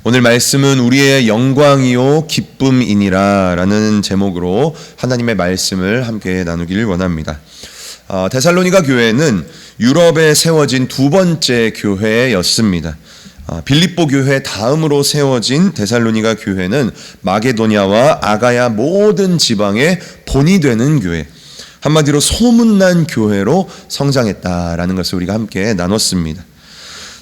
오늘 말씀은 우리의 영광이요 기쁨이니라 라는 제목으로 하나님의 말씀을 함께 나누기를 원합니다. 데살로니가 교회는 유럽에 세워진 두 번째 교회였습니다. 빌립보 교회 다음으로 세워진 데살로니가 교회는 마게도냐와 아가야 모든 지방의 본이 되는 교회, 한마디로 소문난 교회로 성장했다라는 것을 우리가 함께 나눴습니다.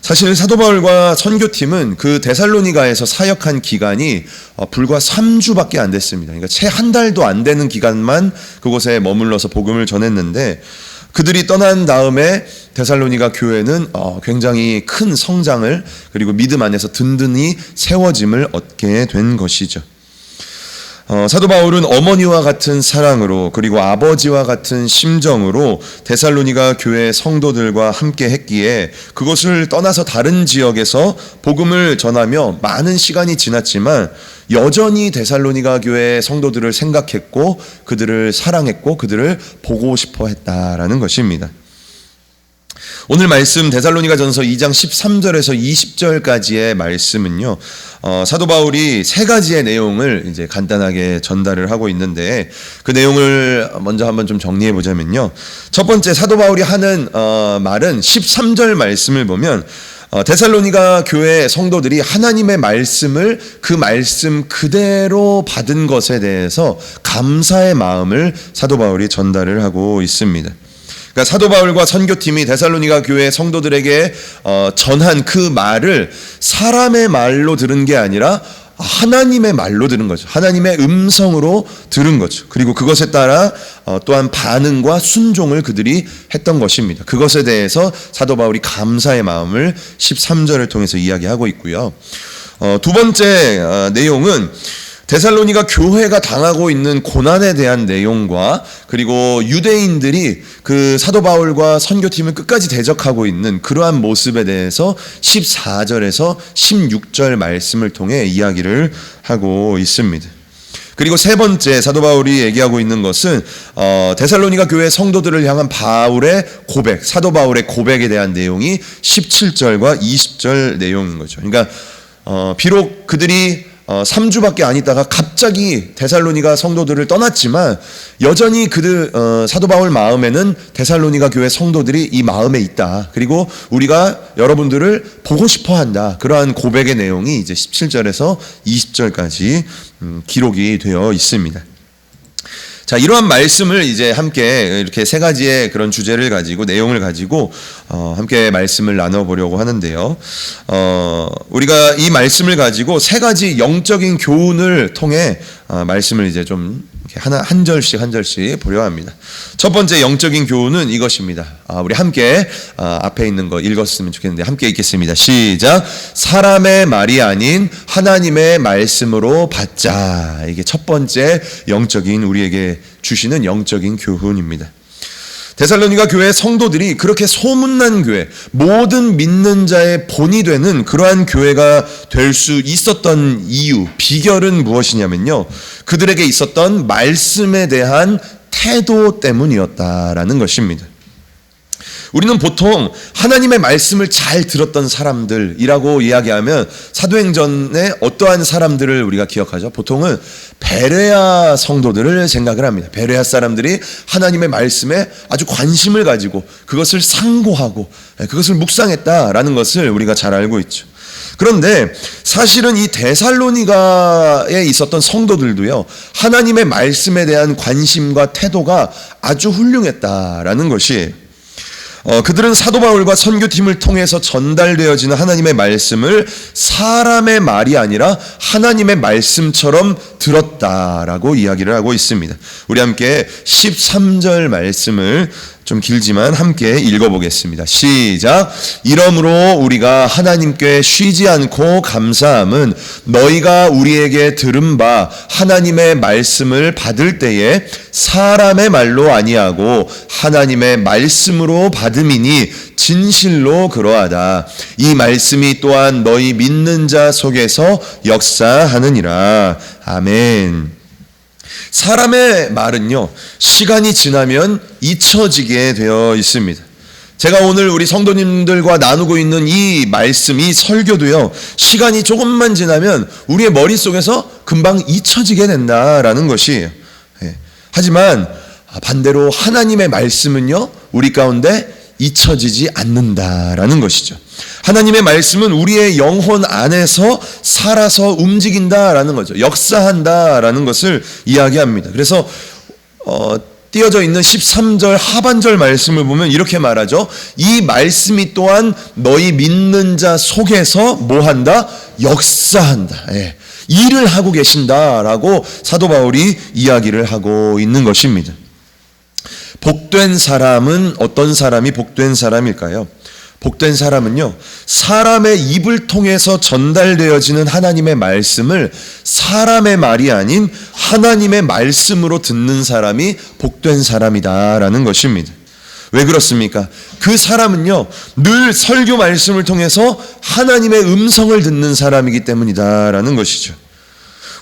사실 사도 바울과 선교팀은 그 데살로니가에서 사역한 기간이 불과 3주밖에 안 됐습니다. 그러니까 채 한 달도 안 되는 기간만 그곳에 머물러서 복음을 전했는데, 그들이 떠난 다음에 데살로니가 교회는 굉장히 큰 성장을, 그리고 믿음 안에서 든든히 세워짐을 얻게 된 것이죠. 사도 바울은 어머니와 같은 사랑으로, 그리고 아버지와 같은 심정으로 데살로니가 교회 성도들과 함께 했기에 그것을 떠나서 다른 지역에서 복음을 전하며 많은 시간이 지났지만 여전히 데살로니가 교회 성도들을 생각했고 그들을 사랑했고 그들을 보고 싶어 했다라는 것입니다. 오늘 말씀 데살로니가전서 2장 13절에서 20절까지의 말씀은요, 사도 바울이 세 가지의 내용을 이제 간단하게 전달을 하고 있는데, 그 내용을 먼저 한번 좀 정리해 보자면요, 첫 번째 사도 바울이 하는 말은 13절 말씀을 보면 데살로니가 교회 성도들이 하나님의 말씀을 그 말씀 그대로 받은 것에 대해서 감사의 마음을 사도 바울이 전달을 하고 있습니다. 그러니까 사도 바울과 선교팀이 데살로니가 교회 성도들에게 전한 그 말을 사람의 말로 들은 게 아니라 하나님의 말로 들은 거죠. 하나님의 음성으로 들은 거죠. 그리고 그것에 따라 또한 반응과 순종을 그들이 했던 것입니다. 그것에 대해서 사도 바울이 감사의 마음을 13절을 통해서 이야기하고 있고요. 두 번째 내용은 데살로니가 교회가 당하고 있는 고난에 대한 내용과, 그리고 유대인들이 그 사도 바울과 선교팀을 끝까지 대적하고 있는 그러한 모습에 대해서 14절에서 16절 말씀을 통해 이야기를 하고 있습니다. 그리고 세 번째 사도 바울이 얘기하고 있는 것은 데살로니가 교회 성도들을 향한 바울의 고백, 사도 바울의 고백에 대한 내용이 17절과 20절 내용인 거죠. 그러니까 비록 그들이 3주밖에 안 있다가 갑자기 데살로니가 성도들을 떠났지만 여전히 그들 사도 바울 마음에는 데살로니가 교회 성도들이 이 마음에 있다. 그리고 우리가 여러분들을 보고 싶어 한다. 그러한 고백의 내용이 이제 17절에서 20절까지 기록이 되어 있습니다. 자, 이러한 말씀을 이제 함께 이렇게 세 가지의 그런 주제를 가지고, 내용을 가지고 함께 말씀을 나눠보려고 하는데요. 우리가 이 말씀을 가지고 세 가지 영적인 교훈을 통해 말씀을 이제 좀 한 절씩 보려 합니다. 첫 번째 영적인 교훈은 이것입니다. 우리 함께 앞에 있는 거 읽었으면 좋겠는데 함께 읽겠습니다. 시작. 사람의 말이 아닌 하나님의 말씀으로 받자. 이게 첫 번째 영적인, 우리에게 주시는 영적인 교훈입니다. 데살로니가 교회 성도들이 그렇게 소문난 교회, 모든 믿는 자의 본이 되는 그러한 교회가 될 수 있었던 이유, 비결은 무엇이냐면요, 그들에게 있었던 말씀에 대한 태도 때문이었다라는 것입니다. 우리는 보통 하나님의 말씀을 잘 들었던 사람들이라고 이야기하면 사도행전에 어떠한 사람들을 우리가 기억하죠? 보통은 베레아 성도들을 생각을 합니다. 베레아 사람들이 하나님의 말씀에 아주 관심을 가지고 그것을 상고하고 그것을 묵상했다라는 것을 우리가 잘 알고 있죠. 그런데 사실은 이 데살로니가에 있었던 성도들도요, 하나님의 말씀에 대한 관심과 태도가 아주 훌륭했다라는 것이에요. 그들은 사도 바울과 선교팀을 통해서 전달되어지는 하나님의 말씀을 사람의 말이 아니라 하나님의 말씀처럼 들었다라고 이야기를 하고 있습니다. 우리 함께 13절 말씀을 좀 길지만 함께 읽어보겠습니다. 시작. 이러므로 우리가 하나님께 쉬지 않고 감사함은 너희가 우리에게 들은 바 하나님의 말씀을 받을 때에 사람의 말로 아니하고 하나님의 말씀으로 받음이니 진실로 그러하다. 이 말씀이 또한 너희 믿는 자 속에서 역사하느니라. 아멘. 사람의 말은요, 시간이 지나면 잊혀지게 되어 있습니다. 제가 오늘 우리 성도님들과 나누고 있는 이 말씀, 이 설교도요, 시간이 조금만 지나면 우리의 머릿속에서 금방 잊혀지게 된다라는 것이에요. 하지만 반대로 하나님의 말씀은요, 우리 가운데 잊혀지지 않는다라는 것이죠. 하나님의 말씀은 우리의 영혼 안에서 살아서 움직인다라는 거죠. 역사한다라는 것을 이야기합니다. 그래서 띄어져 있는 13절 하반절 말씀을 보면 이렇게 말하죠. 이 말씀이 또한 너희 믿는 자 속에서 뭐한다? 역사한다. 일을 하고 계신다라고 사도 바울이 이야기를 하고 있는 것입니다. 복된 사람은 어떤 사람이 복된 사람일까요? 복된 사람은요, 사람의 입을 통해서 전달되어지는 하나님의 말씀을 사람의 말이 아닌 하나님의 말씀으로 듣는 사람이 복된 사람이다라는 것입니다. 왜 그렇습니까? 그 사람은요, 늘 설교 말씀을 통해서 하나님의 음성을 듣는 사람이기 때문이다라는 것이죠.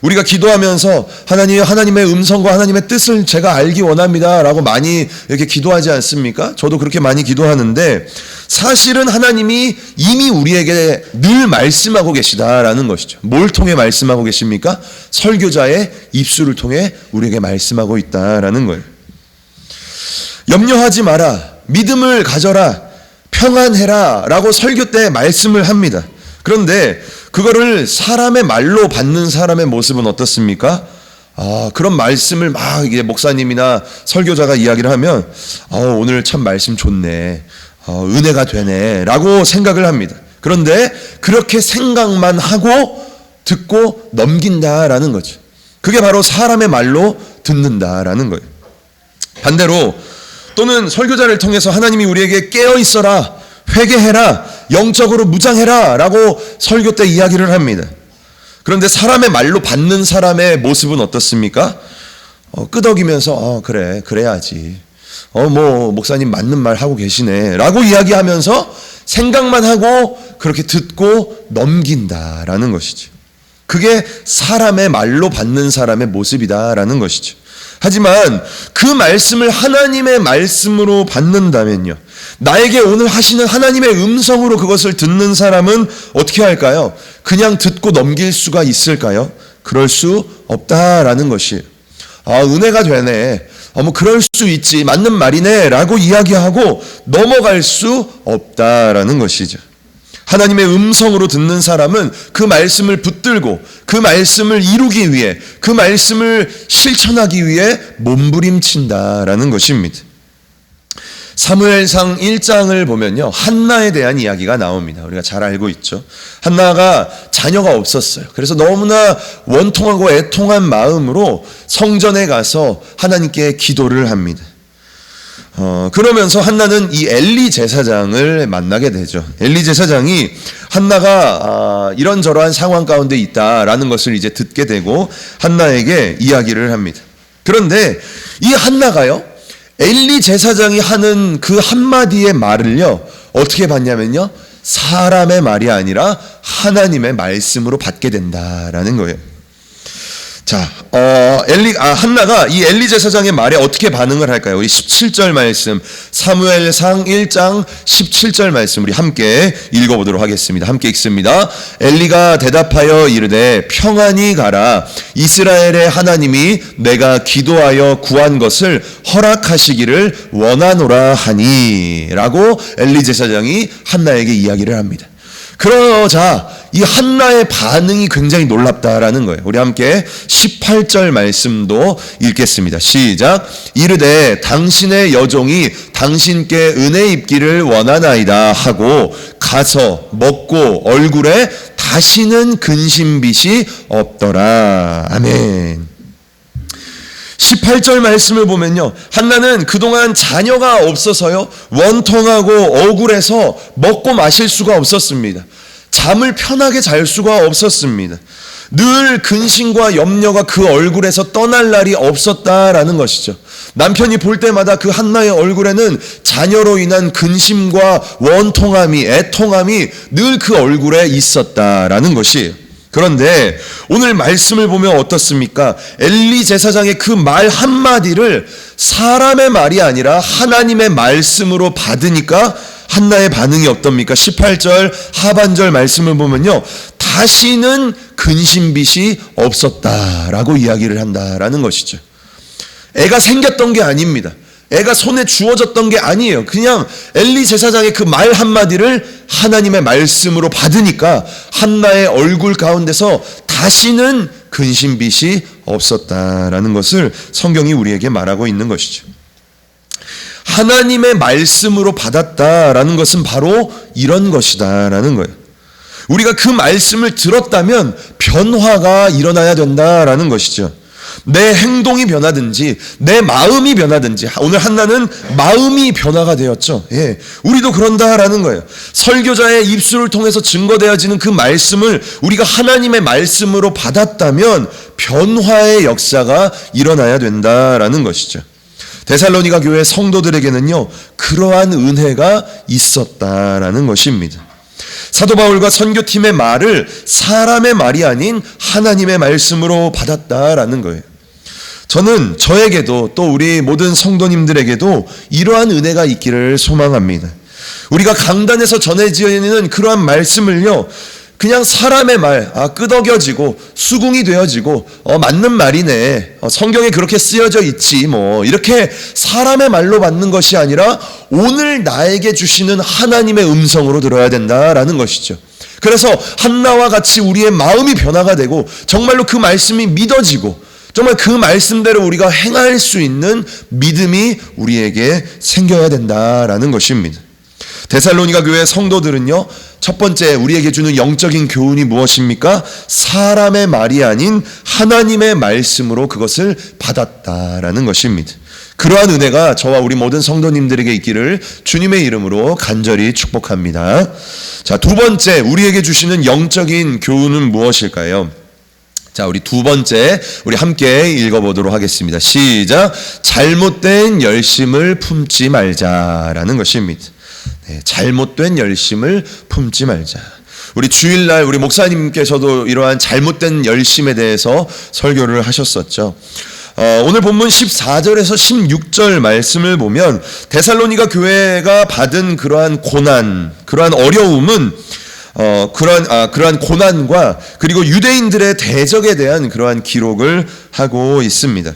우리가 기도하면서 하나님의 음성과 하나님의 뜻을 제가 알기 원합니다 라고 많이 이렇게 기도하지 않습니까? 저도 그렇게 많이 기도하는데, 사실은 하나님이 이미 우리에게 늘 말씀하고 계시다라는 것이죠. 뭘 통해 말씀하고 계십니까? 설교자의 입술을 통해 우리에게 말씀하고 있다라는 거예요. 염려하지 마라, 믿음을 가져라, 평안해라 라고 설교 때 말씀을 합니다. 그런데 그거를 사람의 말로 받는 사람의 모습은 어떻습니까? 그런 말씀을 막 이게 목사님이나 설교자가 이야기를 하면 오늘 참 말씀 좋네, 은혜가 되네 라고 생각을 합니다. 그런데 그렇게 생각만 하고 듣고 넘긴다라는 거죠. 그게 바로 사람의 말로 듣는다라는 거예요. 반대로 또는 설교자를 통해서 하나님이 우리에게 깨어 있어라, 회개해라, 영적으로 무장해라 라고 설교 때 이야기를 합니다. 그런데 사람의 말로 받는 사람의 모습은 어떻습니까? 끄덕이면서 그래, 그래야지, 뭐 목사님 맞는 말 하고 계시네 라고 이야기하면서 생각만 하고 그렇게 듣고 넘긴다라는 것이죠. 그게 사람의 말로 받는 사람의 모습이다라는 것이죠. 하지만 그 말씀을 하나님의 말씀으로 받는다면요, 나에게 오늘 하시는 하나님의 음성으로 그것을 듣는 사람은 어떻게 할까요? 그냥 듣고 넘길 수가 있을까요? 그럴 수 없다라는 것이에요. 은혜가 되네, 뭐 그럴 수 있지, 맞는 말이네 라고 이야기하고 넘어갈 수 없다라는 것이죠. 하나님의 음성으로 듣는 사람은 그 말씀을 붙들고 그 말씀을 이루기 위해, 그 말씀을 실천하기 위해 몸부림친다라는 것입니다. 사무엘상 1장을 보면요, 한나에 대한 이야기가 나옵니다. 우리가 잘 알고 있죠. 한나가 자녀가 없었어요. 그래서 너무나 원통하고 애통한 마음으로 성전에 가서 하나님께 기도를 합니다. 그러면서 한나는 이 엘리 제사장을 만나게 되죠. 엘리 제사장이 한나가 이런저러한 상황 가운데 있다라는 것을 이제 듣게 되고 한나에게 이야기를 합니다. 그런데 이 한나가요, 엘리 제사장이 하는 그 한마디의 말을요, 어떻게 받냐면요, 사람의 말이 아니라 하나님의 말씀으로 받게 된다라는 거예요. 자, 한나가 이 엘리 제사장의 말에 어떻게 반응을 할까요? 우리 17절 말씀, 사무엘상 1장 17절 말씀 우리 함께 읽어보도록 하겠습니다. 함께 읽습니다. 엘리가 대답하여 이르되 평안히 가라, 이스라엘의 하나님이 내가 기도하여 구한 것을 허락하시기를 원하노라 하니 라고 엘리 제사장이 한나에게 이야기를 합니다. 그러자 이 한나의 반응이 굉장히 놀랍다라는 거예요. 우리 함께 18절 말씀도 읽겠습니다. 시작. 이르되 당신의 여종이 당신께 은혜 입기를 원하나이다 하고 가서 먹고 얼굴에 다시는 근심빛이 없더라. 아멘. 18절 말씀을 보면요, 한나는 그동안 자녀가 없어서요, 원통하고 억울해서 먹고 마실 수가 없었습니다. 잠을 편하게 잘 수가 없었습니다. 늘 근심과 염려가 그 얼굴에서 떠날 날이 없었다라는 것이죠. 남편이 볼 때마다 그 한나의 얼굴에는 자녀로 인한 근심과 원통함이, 애통함이 늘 그 얼굴에 있었다라는 것이에요. 그런데 오늘 말씀을 보면 어떻습니까? 엘리 제사장의 그 말 한마디를 사람의 말이 아니라 하나님의 말씀으로 받으니까 한나의 반응이 어떻습니까? 18절 하반절 말씀을 보면요, 다시는 근심빚이 없었다라고 이야기를 한다라는 것이죠. 애가 생겼던 게 아닙니다. 애가 손에 주어졌던 게 아니에요. 그냥 엘리 제사장의 그 말 한마디를 하나님의 말씀으로 받으니까 한나의 얼굴 가운데서 다시는 근심빚이 없었다라는 것을 성경이 우리에게 말하고 있는 것이죠. 하나님의 말씀으로 받았다라는 것은 바로 이런 것이다라는 거예요. 우리가 그 말씀을 들었다면 변화가 일어나야 된다라는 것이죠. 내 행동이 변하든지 내 마음이 변하든지, 오늘 한나는 마음이 변화가 되었죠. 예, 우리도 그런다라는 거예요. 설교자의 입술을 통해서 증거되어지는 그 말씀을 우리가 하나님의 말씀으로 받았다면 변화의 역사가 일어나야 된다라는 것이죠. 데살로니가 교회 성도들에게는요, 그러한 은혜가 있었다라는 것입니다. 사도 바울과 선교팀의 말을 사람의 말이 아닌 하나님의 말씀으로 받았다라는 거예요. 저는 저에게도 또 우리 모든 성도님들에게도 이러한 은혜가 있기를 소망합니다. 우리가 강단에서 전해지는 그러한 말씀을요, 그냥 사람의 말, 끄덕여지고 수긍이 되어지고 맞는 말이네, 성경에 그렇게 쓰여져 있지 뭐, 이렇게 사람의 말로 받는 것이 아니라 오늘 나에게 주시는 하나님의 음성으로 들어야 된다라는 것이죠. 그래서 한나와 같이 우리의 마음이 변화가 되고 정말로 그 말씀이 믿어지고 정말 그 말씀대로 우리가 행할 수 있는 믿음이 우리에게 생겨야 된다라는 것입니다. 데살로니가 교회 성도들은요, 첫 번째 우리에게 주는 영적인 교훈이 무엇입니까? 사람의 말이 아닌 하나님의 말씀으로 그것을 받았다라는 것입니다. 그러한 은혜가 저와 우리 모든 성도님들에게 있기를 주님의 이름으로 간절히 축복합니다. 자, 두 번째 우리에게 주시는 영적인 교훈은 무엇일까요? 자, 우리 두 번째 우리 함께 읽어보도록 하겠습니다. 시작. 잘못된 열심을 품지 말자라는 것입니다. 네, 잘못된 열심을 품지 말자. 우리 주일날 우리 목사님께서도 이러한 잘못된 열심에 대해서 설교를 하셨었죠. 오늘 본문 14절에서 16절 말씀을 보면 데살로니가 교회가 받은 그러한 고난, 그러한 어려움은 그러한 고난과 그리고 유대인들의 대적에 대한 그러한 기록을 하고 있습니다.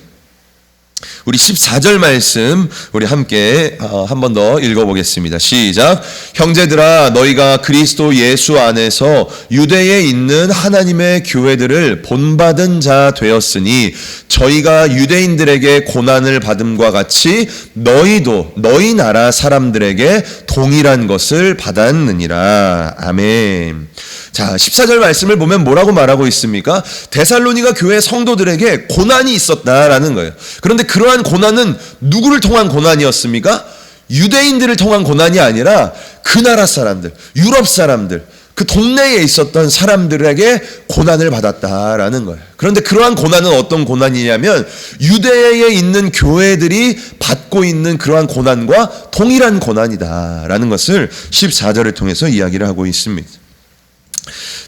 우리 14절 말씀 우리 함께 한 번 더 읽어보겠습니다. 시작. 형제들아, 너희가 그리스도 예수 안에서 유대에 있는 하나님의 교회들을 본받은 자 되었으니 저희가 유대인들에게 고난을 받음과 같이 너희도 너희 나라 사람들에게 동일한 것을 받았느니라. 아멘. 자, 14절 말씀을 보면 뭐라고 말하고 있습니까? 데살로니가 교회 성도들에게 고난이 있었다라는 거예요. 그런데 그러한 고난은 누구를 통한 고난이었습니까? 유대인들을 통한 고난이 아니라 그 나라 사람들, 유럽 사람들, 그 동네에 있었던 사람들에게 고난을 받았다라는 거예요. 그런데 그러한 고난은 어떤 고난이냐면 유대에 있는 교회들이 받고 있는 그러한 고난과 동일한 고난이다라는 것을 14절을 통해서 이야기를 하고 있습니다.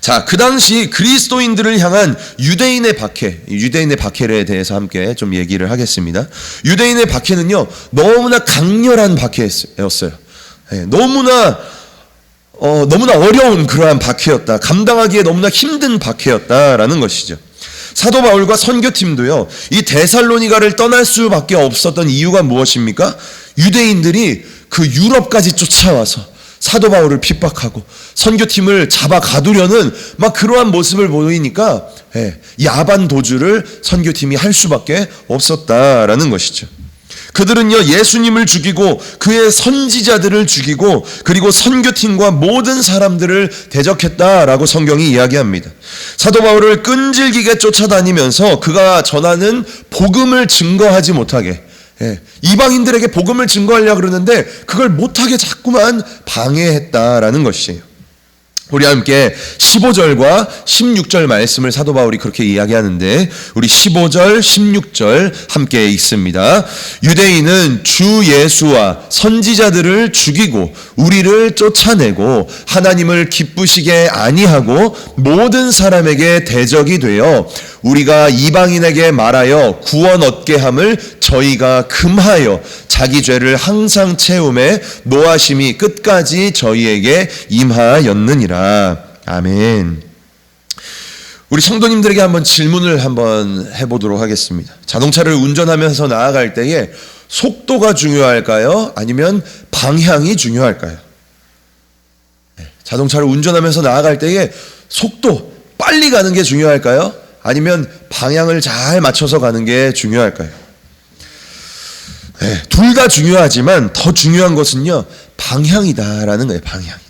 자, 그 당시 그리스도인들을 향한 유대인의 박해에 대해서 함께 좀 얘기를 하겠습니다. 유대인의 박해는요, 너무나 강렬한 박해였어요. 너무나 어려운 그러한 박해였다. 감당하기에 너무나 힘든 박해였다라는 것이죠. 사도 바울과 선교팀도요, 이 데살로니가를 떠날 수밖에 없었던 이유가 무엇입니까? 유대인들이 그 유럽까지 쫓아와서 사도 바울을 핍박하고 선교팀을 잡아 가두려는 막 그러한 모습을 보이니까 야반 도주를 선교팀이 할 수밖에 없었다라는 것이죠. 그들은요, 예수님을 죽이고 그의 선지자들을 죽이고 그리고 선교팀과 모든 사람들을 대적했다라고 성경이 이야기합니다. 사도 바울을 끈질기게 쫓아다니면서 그가 전하는 복음을 증거하지 못하게, 이방인들에게 복음을 증거하려고 그러는데 그걸 못하게 자꾸만 방해했다라는 것이에요. 우리 함께 15절과 16절 말씀을 사도 바울이 그렇게 이야기하는데 우리 15절, 16절 함께 읽습니다. 유대인은 주 예수와 선지자들을 죽이고 우리를 쫓아내고 하나님을 기쁘시게 아니하고 모든 사람에게 대적이 되어 우리가 이방인에게 말하여 구원 얻게 함을 저희가 금하여 자기 죄를 항상 채움에 노하심이 끝까지 저희에게 임하였느니라. 아멘. 우리 성도님들에게 한번 질문을 한번 해보도록 하겠습니다. 자동차를 운전하면서 나아갈 때에 속도가 중요할까요? 아니면 방향이 중요할까요? 자동차를 운전하면서 나아갈 때에 속도, 빨리 가는 게 중요할까요? 아니면 방향을 잘 맞춰서 가는 게 중요할까요? 둘 다 중요하지만 더 중요한 것은요, 방향이다라는 거예요. 방향이다.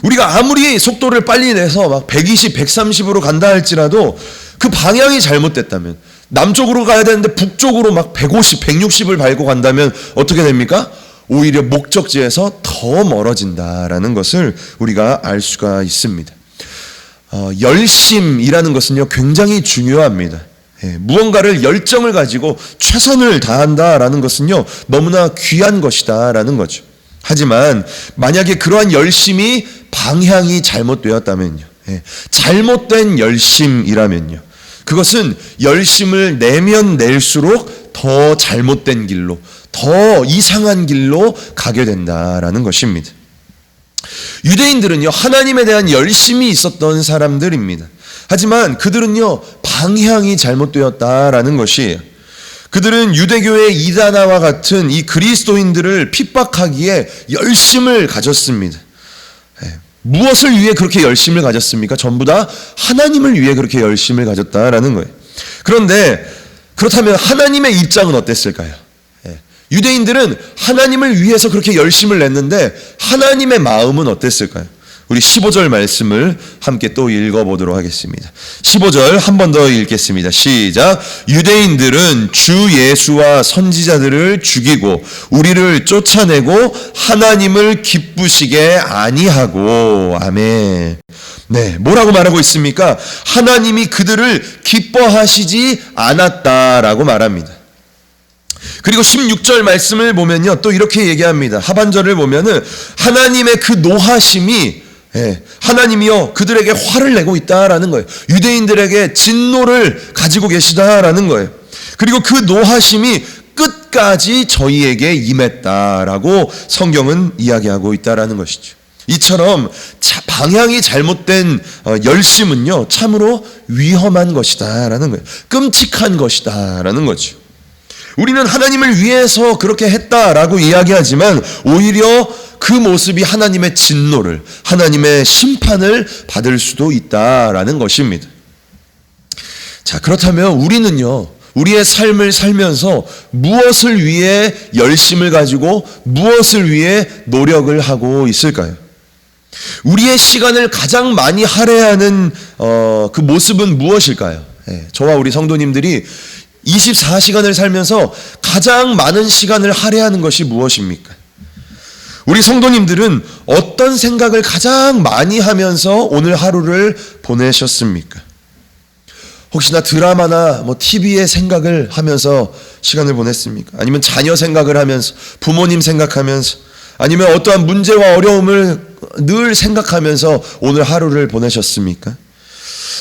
우리가 아무리 속도를 빨리 내서 막 120, 130으로 간다 할지라도 그 방향이 잘못됐다면, 남쪽으로 가야 되는데 북쪽으로 막 150, 160을 밟고 간다면 어떻게 됩니까? 오히려 목적지에서 더 멀어진다라는 것을 우리가 알 수가 있습니다. 열심이라는 것은요, 굉장히 중요합니다. 무언가를 열정을 가지고 최선을 다한다라는 것은요, 너무나 귀한 것이다라는 거죠. 하지만 만약에 그러한 열심이 방향이 잘못되었다면요, 잘못된 열심이라면요, 그것은 열심을 내면 낼수록 더 잘못된 길로, 더 이상한 길로 가게 된다라는 것입니다. 유대인들은요, 하나님에 대한 열심이 있었던 사람들입니다. 하지만 그들은요, 방향이 잘못되었다라는 것이에요. 그들은 유대교의 이단아와 같은 이 그리스도인들을 핍박하기에 열심을 가졌습니다. 무엇을 위해 그렇게 열심을 가졌습니까? 전부 다 하나님을 위해 그렇게 열심을 가졌다라는 거예요. 그런데 그렇다면 하나님의 입장은 어땠을까요? 유대인들은 하나님을 위해서 그렇게 열심을 냈는데 하나님의 마음은 어땠을까요? 우리 15절 말씀을 함께 또 읽어보도록 하겠습니다. 15절 한 번 더 읽겠습니다. 시작. 유대인들은 주 예수와 선지자들을 죽이고 우리를 쫓아내고 하나님을 기쁘시게 아니하고. 아멘. 네, 뭐라고 말하고 있습니까? 하나님이 그들을 기뻐하시지 않았다라고 말합니다. 그리고 16절 말씀을 보면요, 또 이렇게 얘기합니다. 하반절을 보면은 하나님의 그 노하심이, 하나님이요 그들에게 화를 내고 있다라는 거예요. 유대인들에게 진노를 가지고 계시다라는 거예요. 그리고 그 노하심이 끝까지 저희에게 임했다라고 성경은 이야기하고 있다라는 것이죠. 이처럼 방향이 잘못된 열심은요, 참으로 위험한 것이다라는 거예요. 끔찍한 것이다라는 거죠. 우리는 하나님을 위해서 그렇게 했다라고 이야기하지만 오히려 그 모습이 하나님의 진노를, 하나님의 심판을 받을 수도 있다라는 것입니다. 자, 그렇다면 우리는요, 우리의 삶을 살면서 무엇을 위해 열심을 가지고 무엇을 위해 노력을 하고 있을까요? 우리의 시간을 가장 많이 할애하는 그 모습은 무엇일까요? 저와 우리 성도님들이 24시간을 살면서 가장 많은 시간을 할애하는 것이 무엇입니까? 우리 성도님들은 어떤 생각을 가장 많이 하면서 오늘 하루를 보내셨습니까? 혹시나 드라마나 TV의 생각을 하면서 시간을 보냈습니까? 아니면 자녀 생각을 하면서, 부모님 생각하면서, 아니면 어떠한 문제와 어려움을 늘 생각하면서 오늘 하루를 보내셨습니까?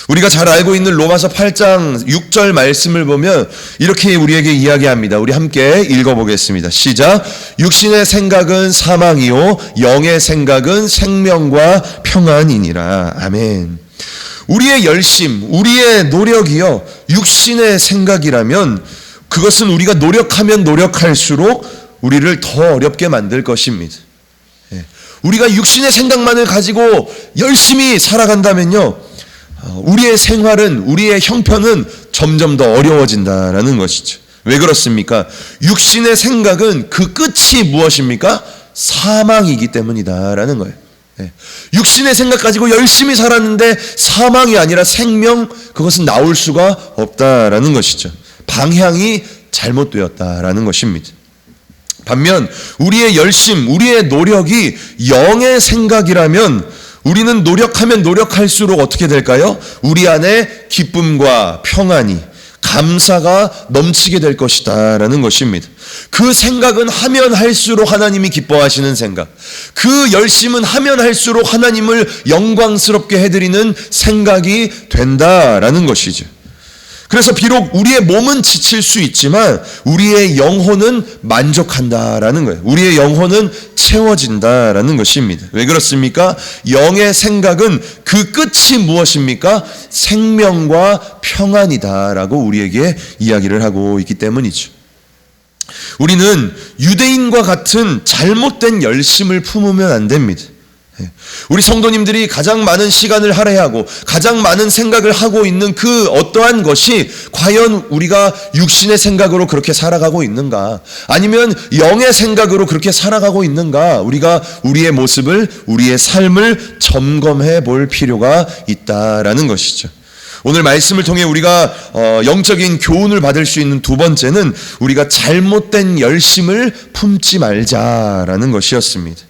우리가 잘 알고 있는 로마서 8장 6절 말씀을 보면 이렇게 우리에게 이야기합니다. 우리 함께 읽어보겠습니다. 시작. 육신의 생각은 사망이요 영의 생각은 생명과 평안이니라. 아멘. 우리의 열심, 우리의 노력이요 육신의 생각이라면 그것은 우리가 노력하면 노력할수록 우리를 더 어렵게 만들 것입니다. 우리가 육신의 생각만을 가지고 열심히 살아간다면요, 우리의 생활은, 우리의 형편은 점점 더 어려워진다라는 것이죠. 왜 그렇습니까? 육신의 생각은 그 끝이 무엇입니까? 사망이기 때문이다라는 거예요. 육신의 생각 가지고 열심히 살았는데 사망이 아니라 생명, 그것은 나올 수가 없다라는 것이죠. 방향이 잘못되었다라는 것입니다. 반면 우리의 열심, 우리의 노력이 영의 생각이라면 우리는 노력하면 노력할수록 어떻게 될까요? 우리 안에 기쁨과 평안이, 감사가 넘치게 될 것이다 라는 것입니다. 그 생각은 하면 할수록 하나님이 기뻐하시는 생각, 그 열심은 하면 할수록 하나님을 영광스럽게 해드리는 생각이 된다라는 것이죠. 그래서 비록 우리의 몸은 지칠 수 있지만 우리의 영혼은 만족한다라는 거예요. 우리의 영혼은 채워진다라는 것입니다. 왜 그렇습니까? 영의 생각은 그 끝이 무엇입니까? 생명과 평안이다라고 우리에게 이야기를 하고 있기 때문이죠. 우리는 유대인과 같은 잘못된 열심을 품으면 안 됩니다. 우리 성도님들이 가장 많은 시간을 할애하고 가장 많은 생각을 하고 있는 그 어떠한 것이 과연 우리가 육신의 생각으로 그렇게 살아가고 있는가, 아니면 영의 생각으로 그렇게 살아가고 있는가, 우리가 우리의 모습을, 우리의 삶을 점검해 볼 필요가 있다라는 것이죠. 오늘 말씀을 통해 우리가 영적인 교훈을 받을 수 있는 두 번째는 우리가 잘못된 열심을 품지 말자라는 것이었습니다.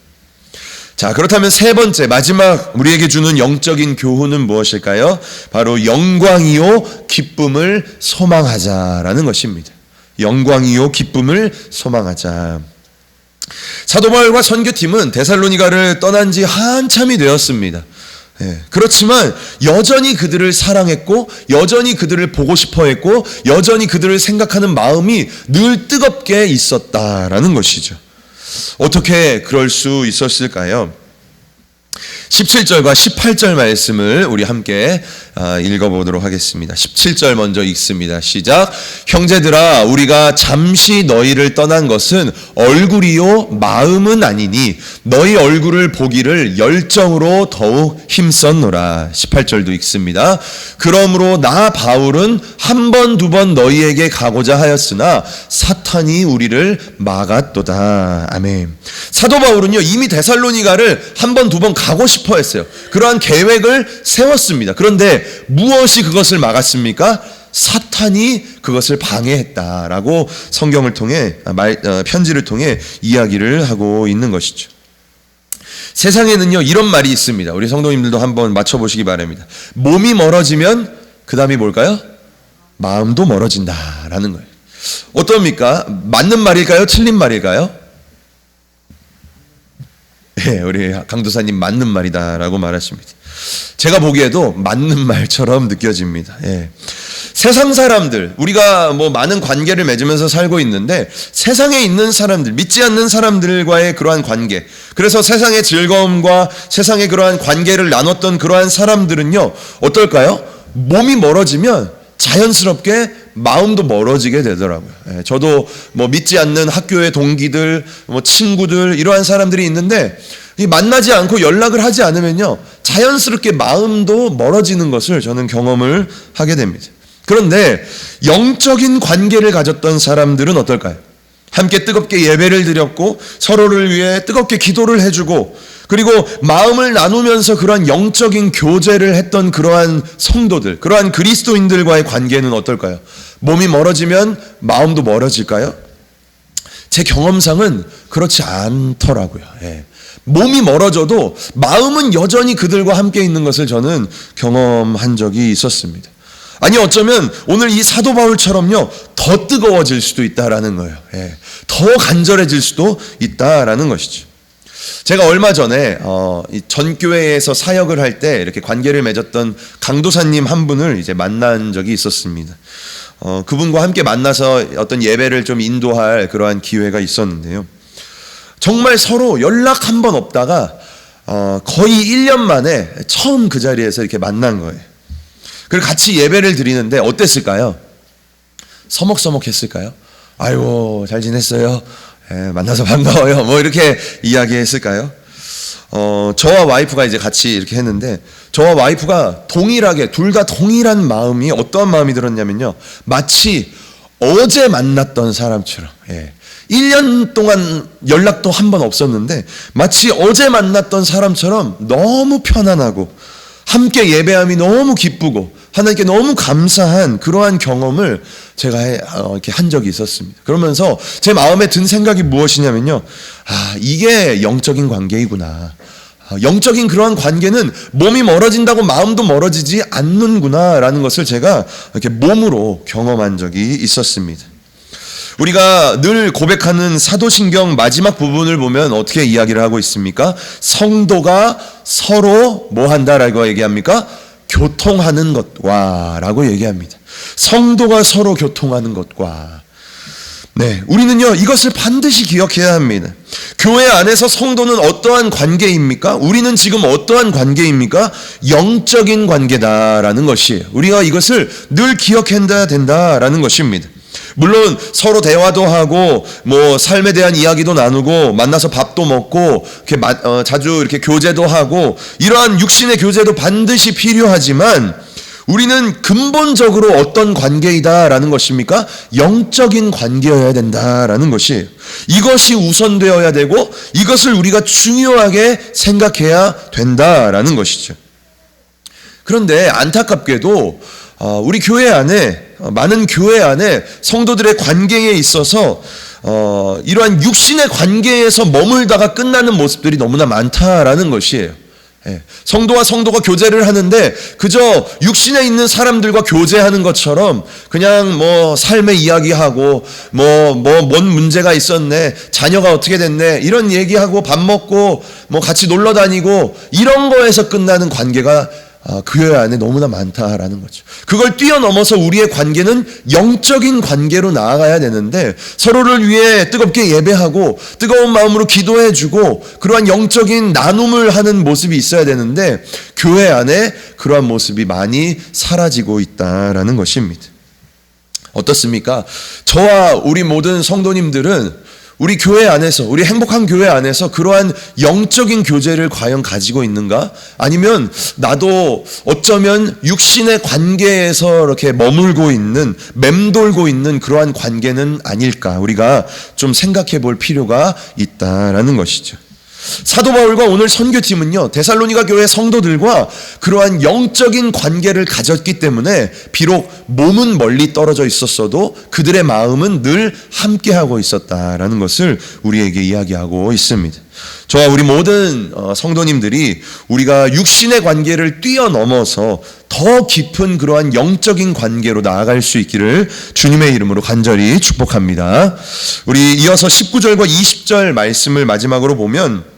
자, 그렇다면 세 번째, 마지막 우리에게 주는 영적인 교훈은 무엇일까요? 바로 영광이요 기쁨을 소망하자라는 것입니다. 영광이요 기쁨을 소망하자. 사도 바울과 선교팀은 데살로니가를 떠난 지 한참이 되었습니다. 그렇지만 여전히 그들을 사랑했고, 여전히 그들을 보고 싶어 했고, 여전히 그들을 생각하는 마음이 늘 뜨겁게 있었다라는 것이죠. 어떻게 그럴 수 있었을까요? 17절과 18절 말씀을 우리 함께 읽어보도록 하겠습니다. 17절 먼저 읽습니다. 시작. 형제들아, 우리가 잠시 너희를 떠난 것은 얼굴이요 마음은 아니니 너희 얼굴을 보기를 열정으로 더욱 힘썼노라. 18절도 읽습니다. 그러므로 나 바울은 한 번 두 번 너희에게 가고자 하였으나 사탄이 우리를 막았도다. 아멘. 사도 바울은요 이미 데살로니가를 한 번 두 번 가고 싶어 했어요. 그러한 계획을 세웠습니다. 그런데 무엇이 그것을 막았습니까? 사탄이 그것을 방해했다라고 성경을 통해 편지를 통해 이야기를 하고 있는 것이죠. 세상에는요 이런 말이 있습니다. 우리 성도님들도 한번 맞춰보시기 바랍니다. 몸이 멀어지면 그 다음이 뭘까요? 마음도 멀어진다라는 거예요. 어떻습니까? 맞는 말일까요? 틀린 말일까요? 예, 우리 강도사님 맞는 말이다라고 말하십니다. 제가 보기에도 맞는 말처럼 느껴집니다. 예. 세상 사람들, 우리가 뭐 많은 관계를 맺으면서 살고 있는데 세상에 있는 사람들, 믿지 않는 사람들과의 그러한 관계, 그래서 세상의 즐거움과 세상의 그러한 관계를 나눴던 그러한 사람들은요 어떨까요? 몸이 멀어지면 자연스럽게 마음도 멀어지게 되더라고요. 저도 뭐 믿지 않는 학교의 동기들, 뭐 친구들, 이러한 사람들이 있는데 만나지 않고 연락을 하지 않으면요 자연스럽게 마음도 멀어지는 것을 저는 경험을 하게 됩니다. 그런데 영적인 관계를 가졌던 사람들은 어떨까요? 함께 뜨겁게 예배를 드렸고 서로를 위해 뜨겁게 기도를 해주고, 그리고 마음을 나누면서 그러한 영적인 교제를 했던 그러한 성도들, 그러한 그리스도인들과의 관계는 어떨까요? 몸이 멀어지면 마음도 멀어질까요? 제 경험상은 그렇지 않더라고요. 예. 몸이 멀어져도 마음은 여전히 그들과 함께 있는 것을 저는 경험한 적이 있었습니다. 아니 어쩌면 오늘 이 사도 바울처럼요 더 뜨거워질 수도 있다라는 거예요. 예. 더 간절해질 수도 있다라는 것이죠. 제가 얼마 전에 전교회에서 사역을 할 때 이렇게 관계를 맺었던 강도사님 한 분을 이제 만난 적이 있었습니다. 그분과 함께 만나서 어떤 예배를 좀 인도할 그러한 기회가 있었는데요. 정말 서로 연락 한 번 없다가 거의 1년 만에 처음 그 자리에서 이렇게 만난 거예요. 그리고 같이 예배를 드리는데 어땠을까요? 서먹서먹했을까요? 아이고 잘 지냈어요? 만나서 반가워요. 뭐 이렇게 이야기했을까요? 저와 와이프가 이제 같이 이렇게 했는데 저와 와이프가 동일하게 둘 다 동일한 마음이 어떠한 마음이 들었냐면요. 마치 어제 만났던 사람처럼 1년 동안 연락도 한 번 없었는데 마치 어제 만났던 사람처럼 너무 편안하고 함께 예배함이 너무 기쁘고 하나님께 너무 감사한 그러한 경험을 제가 이렇게 한 적이 있었습니다. 그러면서 제 마음에 든 생각이 무엇이냐면요. 이게 영적인 관계이구나. 영적인 그러한 관계는 몸이 멀어진다고 마음도 멀어지지 않는구나라는 것을 제가 이렇게 몸으로 경험한 적이 있었습니다. 우리가 늘 고백하는 사도신경 마지막 부분을 보면 어떻게 이야기를 하고 있습니까? 성도가 서로 뭐 한다라고 얘기합니까? 교통하는 것과 라고 얘기합니다. 성도가 서로 교통하는 것과. 네, 우리는요 이것을 반드시 기억해야 합니다. 교회 안에서 성도는 어떠한 관계입니까? 우리는 지금 어떠한 관계입니까? 영적인 관계다라는 것이에요. 우리가 이것을 늘 기억해야 된다라는 것입니다. 물론 서로 대화도 하고 뭐 삶에 대한 이야기도 나누고 만나서 밥도 먹고 이렇게 자주 이렇게 교제도 하고 이러한 육신의 교제도 반드시 필요하지만 우리는 근본적으로 어떤 관계이다라는 것입니까? 영적인 관계여야 된다라는 것이에요. 이것이 우선되어야 되고 이것을 우리가 중요하게 생각해야 된다라는 것이죠. 그런데 안타깝게도 우리 교회 안에 많은 교회 안에 성도들의 관계에 있어서 이러한 육신의 관계에서 머물다가 끝나는 모습들이 너무나 많다라는 것이에요. 성도와 성도가 교제를 하는데 그저 육신에 있는 사람들과 교제하는 것처럼 그냥 뭐 삶의 이야기하고 뭔 문제가 있었네, 자녀가 어떻게 됐네 이런 얘기하고 밥 먹고 뭐 같이 놀러 다니고 이런 거에서 끝나는 관계가 교회 안에 너무나 많다라는 거죠. 그걸 뛰어넘어서 우리의 관계는 영적인 관계로 나아가야 되는데 서로를 위해 뜨겁게 예배하고 뜨거운 마음으로 기도해주고 그러한 영적인 나눔을 하는 모습이 있어야 되는데 교회 안에 그러한 모습이 많이 사라지고 있다라는 것입니다. 어떻습니까? 저와 우리 모든 성도님들은 우리 교회 안에서, 우리 행복한 교회 안에서 그러한 영적인 교제를 과연 가지고 있는가? 아니면 나도 어쩌면 육신의 관계에서 이렇게 머물고 있는, 맴돌고 있는 그러한 관계는 아닐까? 우리가 좀 생각해 볼 필요가 있다라는 것이죠. 사도 바울과 오늘 선교팀은요 데살로니가 교회 성도들과 그러한 영적인 관계를 가졌기 때문에 비록 몸은 멀리 떨어져 있었어도 그들의 마음은 늘 함께하고 있었다라는 것을 우리에게 이야기하고 있습니다. 저와 우리 모든 성도님들이 우리가 육신의 관계를 뛰어넘어서 더 깊은 그러한 영적인 관계로 나아갈 수 있기를 주님의 이름으로 간절히 축복합니다. 우리 이어서 19절과 20절 말씀을 마지막으로 보면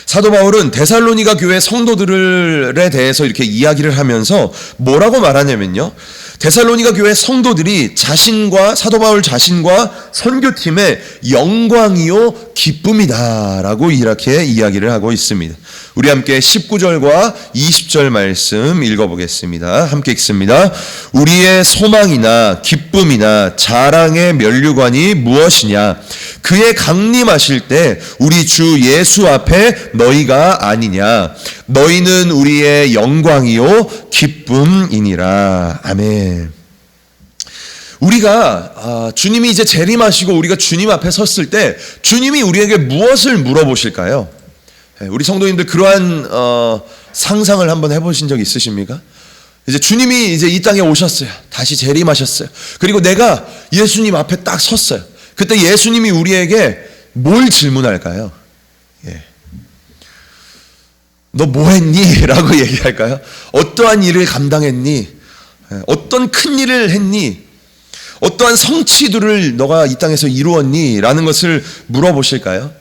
사도 바울은 데살로니가 교회 성도들에 대해서 이렇게 이야기를 하면서 뭐라고 말하냐면요, 데살로니가 교회 성도들이 자신과 사도 바울 자신과 선교팀의 영광이요 기쁨이다 라고 이렇게 이야기를 하고 있습니다. 우리 함께 19절과 20절 말씀 읽어보겠습니다. 함께 읽습니다. 우리의 소망이나 기쁨이나 자랑의 면류관이 무엇이냐? 그의 강림하실 때 우리 주 예수 앞에 너희가 아니냐? 너희는 우리의 영광이요 기쁨이니라. 아멘. 우리가 주님이 이제 재림하시고 우리가 주님 앞에 섰을 때 주님이 우리에게 무엇을 물어보실까요? 우리 성도님들 그러한 상상을 한번 해보신 적 있으십니까? 이제 주님이 이제 이 땅에 오셨어요. 다시 재림하셨어요. 그리고 내가 예수님 앞에 딱 섰어요. 그때 예수님이 우리에게 뭘 질문할까요? 너 뭐 했니? 라고 얘기할까요? 어떠한 일을 감당했니? 어떤 큰 일을 했니? 어떠한 성취들을 너가 이 땅에서 이루었니? 라는 것을 물어보실까요?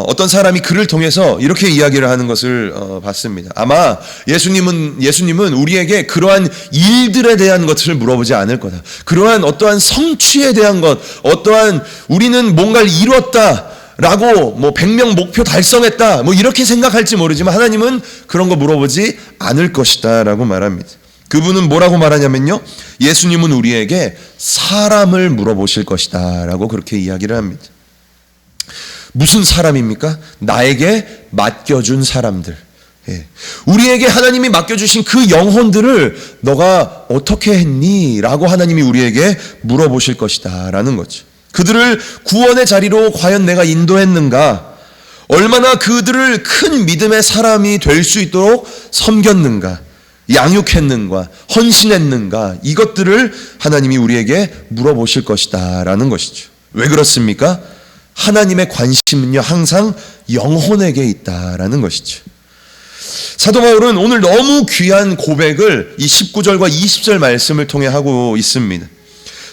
어떤 사람이 글을 통해서 이렇게 이야기를 하는 것을 봤습니다. 아마 예수님은 우리에게 그러한 일들에 대한 것을 물어보지 않을 거다. 그러한 어떠한 성취에 대한 것, 어떠한 우리는 뭔가를 이뤘다 라고 100명 목표 달성했다 이렇게 생각할지 모르지만 하나님은 그런 거 물어보지 않을 것이다 라고 말합니다. 그분은 뭐라고 말하냐면요, 예수님은 우리에게 사람을 물어보실 것이다 라고 그렇게 이야기를 합니다. 무슨 사람입니까? 나에게 맡겨준 사람들. 우리에게 하나님이 맡겨주신 그 영혼들을 너가 어떻게 했니? 라고 하나님이 우리에게 물어보실 것이다 라는 거죠. 그들을 구원의 자리로 과연 내가 인도했는가? 얼마나 그들을 큰 믿음의 사람이 될 수 있도록 섬겼는가? 양육했는가? 헌신했는가? 이것들을 하나님이 우리에게 물어보실 것이다 라는 것이죠. 왜 그렇습니까? 하나님의 관심은요 항상 영혼에게 있다라는 것이죠. 사도 바울은 오늘 너무 귀한 고백을 이 19절과 20절 말씀을 통해 하고 있습니다.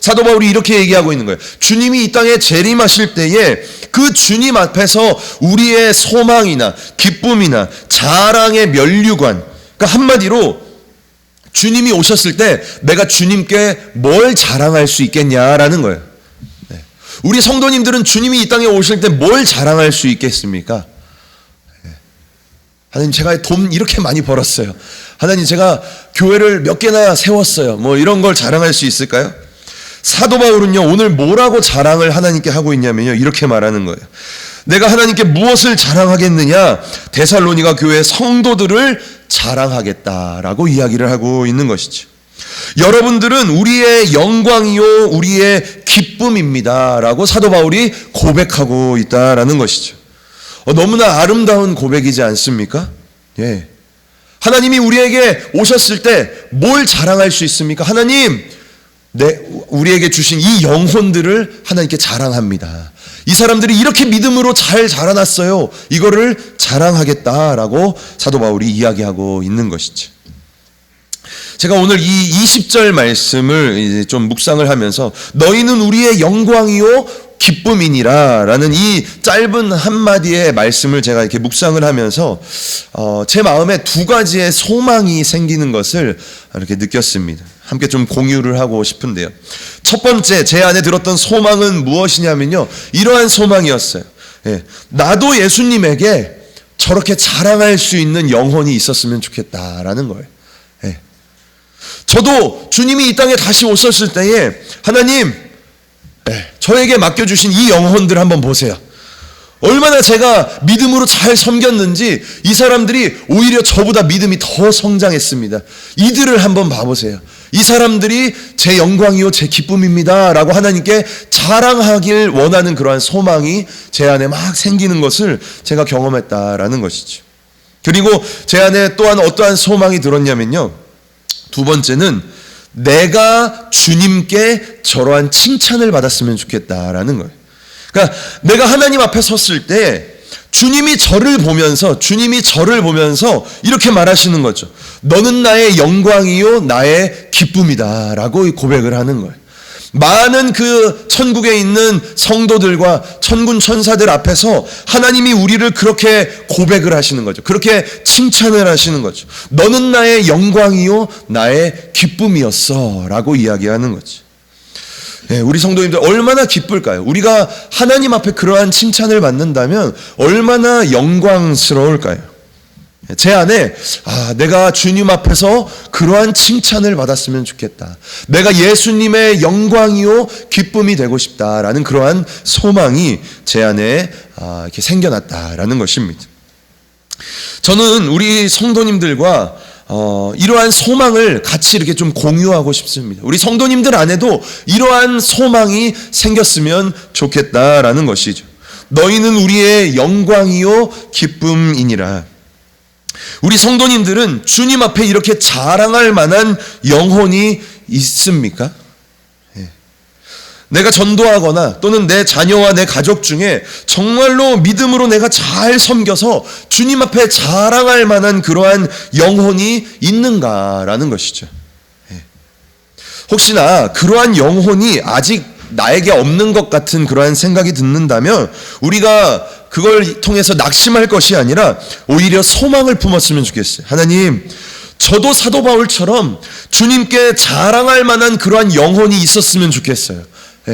사도 바울이 이렇게 얘기하고 있는 거예요. 주님이 이 땅에 재림하실 때에 그 주님 앞에서 우리의 소망이나 기쁨이나 자랑의 면류관, 그러니까 한마디로 주님이 오셨을 때 내가 주님께 뭘 자랑할 수 있겠냐라는 거예요. 우리 성도님들은 주님이 이 땅에 오실 때 뭘 자랑할 수 있겠습니까? 하나님, 제가 돈 이렇게 많이 벌었어요. 하나님, 제가 교회를 몇 개나 세웠어요. 뭐 이런 걸 자랑할 수 있을까요? 사도 바울은요 오늘 뭐라고 자랑을 하나님께 하고 있냐면요 이렇게 말하는 거예요. 내가 하나님께 무엇을 자랑하겠느냐? 데살로니가 교회 성도들을 자랑하겠다라고 이야기를 하고 있는 것이죠. 여러분들은 우리의 영광이요 우리의 기쁨입니다 라고 사도 바울이 고백하고 있다라는 것이죠. 너무나 아름다운 고백이지 않습니까? 예. 하나님이 우리에게 오셨을 때 뭘 자랑할 수 있습니까? 하나님, 우리에게 주신 이 영혼들을 하나님께 자랑합니다. 이 사람들이 이렇게 믿음으로 잘 자라났어요. 이거를 자랑하겠다라고 사도 바울이 이야기하고 있는 것이죠. 제가 오늘 이 20절 말씀을 이제 좀 묵상을 하면서 너희는 우리의 영광이요 기쁨이니라 라는 이 짧은 한마디의 말씀을 제가 이렇게 묵상을 하면서 제 마음에 두 가지의 소망이 생기는 것을 이렇게 느꼈습니다. 함께 좀 공유를 하고 싶은데요. 첫 번째 제 안에 들었던 소망은 무엇이냐면요 이러한 소망이었어요. 예, 나도 예수님에게 저렇게 자랑할 수 있는 영혼이 있었으면 좋겠다라는 거예요. 예. 저도 주님이 이 땅에 다시 오셨을 때에 하나님, 저에게 맡겨주신 이 영혼들 한번 보세요. 얼마나 제가 믿음으로 잘 섬겼는지 이 사람들이 오히려 저보다 믿음이 더 성장했습니다. 이들을 한번 봐보세요. 이 사람들이 제 영광이요 제 기쁨입니다 라고 하나님께 자랑하길 원하는 그러한 소망이 제 안에 막 생기는 것을 제가 경험했다라는 것이죠. 그리고 제 안에 또한 어떠한 소망이 들었냐면요, 두 번째는 내가 주님께 저러한 칭찬을 받았으면 좋겠다라는 거예요. 그러니까 내가 하나님 앞에 섰을 때 주님이 저를 보면서 이렇게 말하시는 거죠. 너는 나의 영광이요 나의 기쁨이다 라고 고백을 하는 거예요. 많은 그 천국에 있는 성도들과 천군 천사들 앞에서 하나님이 우리를 그렇게 고백을 하시는 거죠. 그렇게 칭찬을 하시는 거죠. 너는 나의 영광이요 나의 기쁨이었어 라고 이야기하는 거죠. 예, 우리 성도님들 얼마나 기쁠까요? 우리가 하나님 앞에 그러한 칭찬을 받는다면 얼마나 영광스러울까요? 제 안에 내가 주님 앞에서 그러한 칭찬을 받았으면 좋겠다. 내가 예수님의 영광이요 기쁨이 되고 싶다라는 그러한 소망이 제 안에 이렇게 생겨났다라는 것입니다. 저는 우리 성도님들과 이러한 소망을 같이 이렇게 좀 공유하고 싶습니다. 우리 성도님들 안에도 이러한 소망이 생겼으면 좋겠다라는 것이죠. 너희는 우리의 영광이요 기쁨이니라. 우리 성도님들은 주님 앞에 이렇게 자랑할 만한 영혼이 있습니까? 내가 전도하거나 또는 내 자녀와 내 가족 중에 정말로 믿음으로 내가 잘 섬겨서 주님 앞에 자랑할 만한 그러한 영혼이 있는가라는 것이죠. 혹시나 그러한 영혼이 아직 나에게 없는 것 같은 그러한 생각이 든다면 우리가 그걸 통해서 낙심할 것이 아니라 오히려 소망을 품었으면 좋겠어요. 하나님, 저도 사도 바울처럼 주님께 자랑할 만한 그러한 영혼이 있었으면 좋겠어요.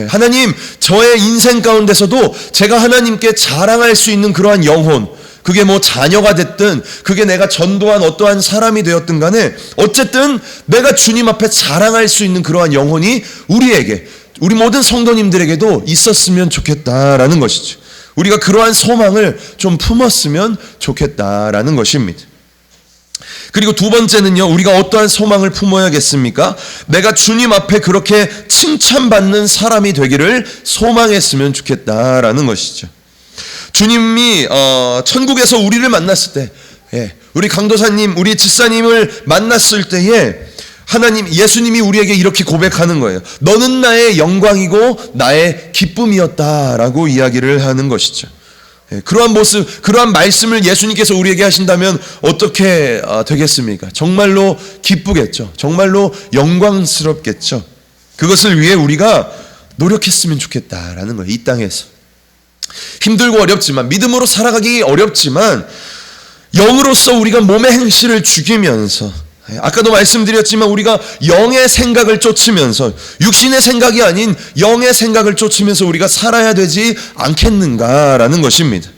하나님, 저의 인생 가운데서도 제가 하나님께 자랑할 수 있는 그러한 영혼, 그게 뭐 자녀가 됐든 그게 내가 전도한 어떠한 사람이 되었든 간에 어쨌든 내가 주님 앞에 자랑할 수 있는 그러한 영혼이 우리에게, 우리 모든 성도님들에게도 있었으면 좋겠다라는 것이죠. 우리가 그러한 소망을 좀 품었으면 좋겠다라는 것입니다. 그리고 두 번째는요, 우리가 어떠한 소망을 품어야겠습니까? 내가 주님 앞에 그렇게 칭찬받는 사람이 되기를 소망했으면 좋겠다라는 것이죠. 주님이 천국에서 우리를 만났을 때, 우리 강도사님, 우리 집사님을 만났을 때에 하나님, 예수님이 우리에게 이렇게 고백하는 거예요. 너는 나의 영광이고 나의 기쁨이었다라고 이야기를 하는 것이죠. 그러한 모습, 그러한 말씀을 예수님께서 우리에게 하신다면 어떻게 되겠습니까? 정말로 기쁘겠죠. 정말로 영광스럽겠죠. 그것을 위해 우리가 노력했으면 좋겠다라는 거예요. 이 땅에서. 힘들고 어렵지만, 믿음으로 살아가기 어렵지만 영으로서 우리가 몸의 행실을 죽이면서, 아까도 말씀드렸지만 우리가 영의 생각을 쫓으면서, 육신의 생각이 아닌 영의 생각을 쫓으면서 우리가 살아야 되지 않겠는가라는 것입니다.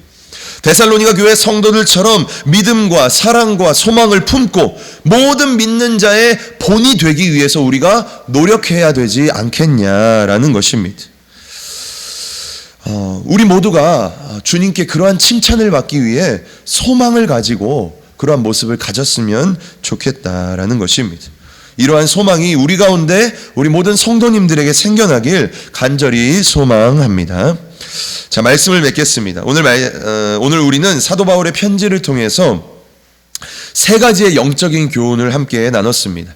데살로니가 교회 성도들처럼 믿음과 사랑과 소망을 품고 모든 믿는 자의 본이 되기 위해서 우리가 노력해야 되지 않겠냐라는 것입니다. 우리 모두가 주님께 그러한 칭찬을 받기 위해 소망을 가지고 그러한 모습을 가졌으면 좋겠다라는 것입니다. 이러한 소망이 우리 가운데 우리 모든 성도님들에게 생겨나길 간절히 소망합니다. 자, 말씀을 맺겠습니다. 오늘 우리는 사도 바울의 편지를 통해서 세 가지의 영적인 교훈을 함께 나눴습니다.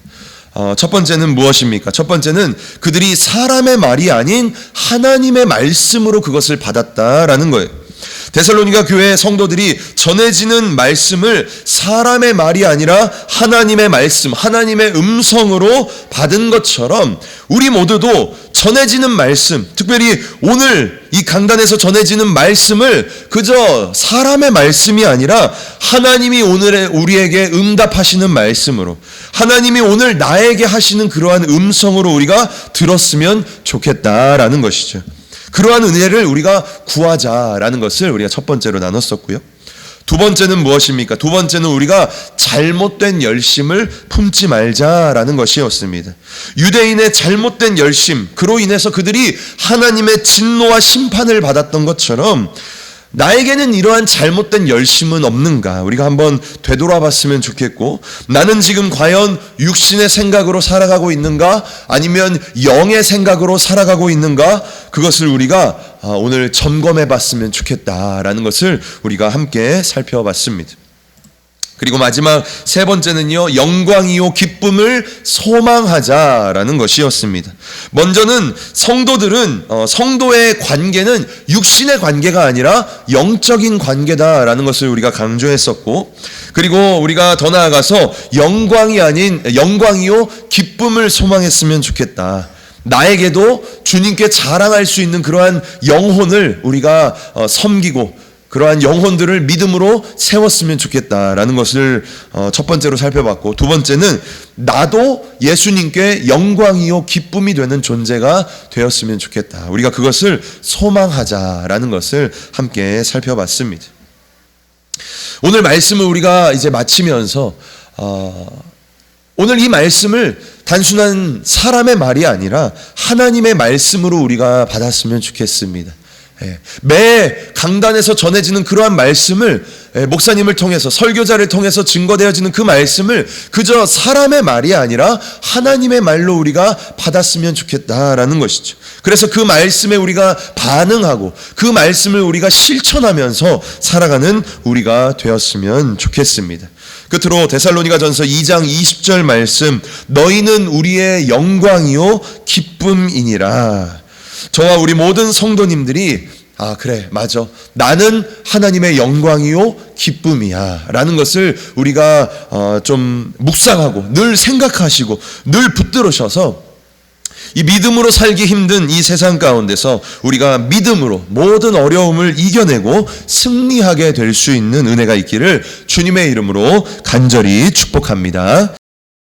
첫 번째는 무엇입니까? 첫 번째는 그들이 사람의 말이 아닌 하나님의 말씀으로 그것을 받았다라는 거예요. 데살로니가 교회 성도들이 전해지는 말씀을 사람의 말이 아니라 하나님의 말씀, 하나님의 음성으로 받은 것처럼 우리 모두도 전해지는 말씀, 특별히 오늘 이 강단에서 전해지는 말씀을 그저 사람의 말씀이 아니라 하나님이 오늘 우리에게 응답하시는 말씀으로, 하나님이 오늘 나에게 하시는 그러한 음성으로 우리가 들었으면 좋겠다라는 것이죠. 그러한 은혜를 우리가 구하자라는 것을 우리가 첫 번째로 나눴었고요. 두 번째는 무엇입니까? 두 번째는 우리가 잘못된 열심을 품지 말자라는 것이었습니다. 유대인의 잘못된 열심, 그로 인해서 그들이 하나님의 진노와 심판을 받았던 것처럼 나에게는 이러한 잘못된 열심은 없는가? 우리가 한번 되돌아봤으면 좋겠고, 나는 지금 과연 육신의 생각으로 살아가고 있는가? 아니면 영의 생각으로 살아가고 있는가? 그것을 우리가 오늘 점검해 봤으면 좋겠다라는 것을 우리가 함께 살펴봤습니다. 그리고 마지막 세 번째는요, 영광이요 기쁨을 소망하자라는 것이었습니다. 먼저는 성도의 관계는 육신의 관계가 아니라 영적인 관계다라는 것을 우리가 강조했었고, 그리고 우리가 더 나아가서 영광이 아닌 영광이요 기쁨을 소망했으면 좋겠다. 나에게도 주님께 자랑할 수 있는 그러한 영혼을 우리가 섬기고 그러한 영혼들을 믿음으로 세웠으면 좋겠다라는 것을 첫 번째로 살펴봤고, 두 번째는 나도 예수님께 영광이요 기쁨이 되는 존재가 되었으면 좋겠다. 우리가 그것을 소망하자라는 것을 함께 살펴봤습니다. 오늘 말씀을 우리가 이제 마치면서 오늘 이 말씀을 단순한 사람의 말이 아니라 하나님의 말씀으로 우리가 받았으면 좋겠습니다. 매 강단에서 전해지는 그러한 말씀을 목사님을 통해서, 설교자를 통해서 증거되어지는 그 말씀을 그저 사람의 말이 아니라 하나님의 말로 우리가 받았으면 좋겠다라는 것이죠. 그래서 그 말씀에 우리가 반응하고 그 말씀을 우리가 실천하면서 살아가는 우리가 되었으면 좋겠습니다. 끝으로 데살로니가전서 2장 20절 말씀, 너희는 우리의 영광이요 기쁨이니라. 저와 우리 모든 성도님들이 그래, 맞아, 나는 하나님의 영광이요 기쁨이야 라는 것을 우리가 좀 묵상하고 늘 생각하시고 늘 붙들으셔서 이 믿음으로 살기 힘든 이 세상 가운데서 우리가 믿음으로 모든 어려움을 이겨내고 승리하게 될 수 있는 은혜가 있기를 주님의 이름으로 간절히 축복합니다.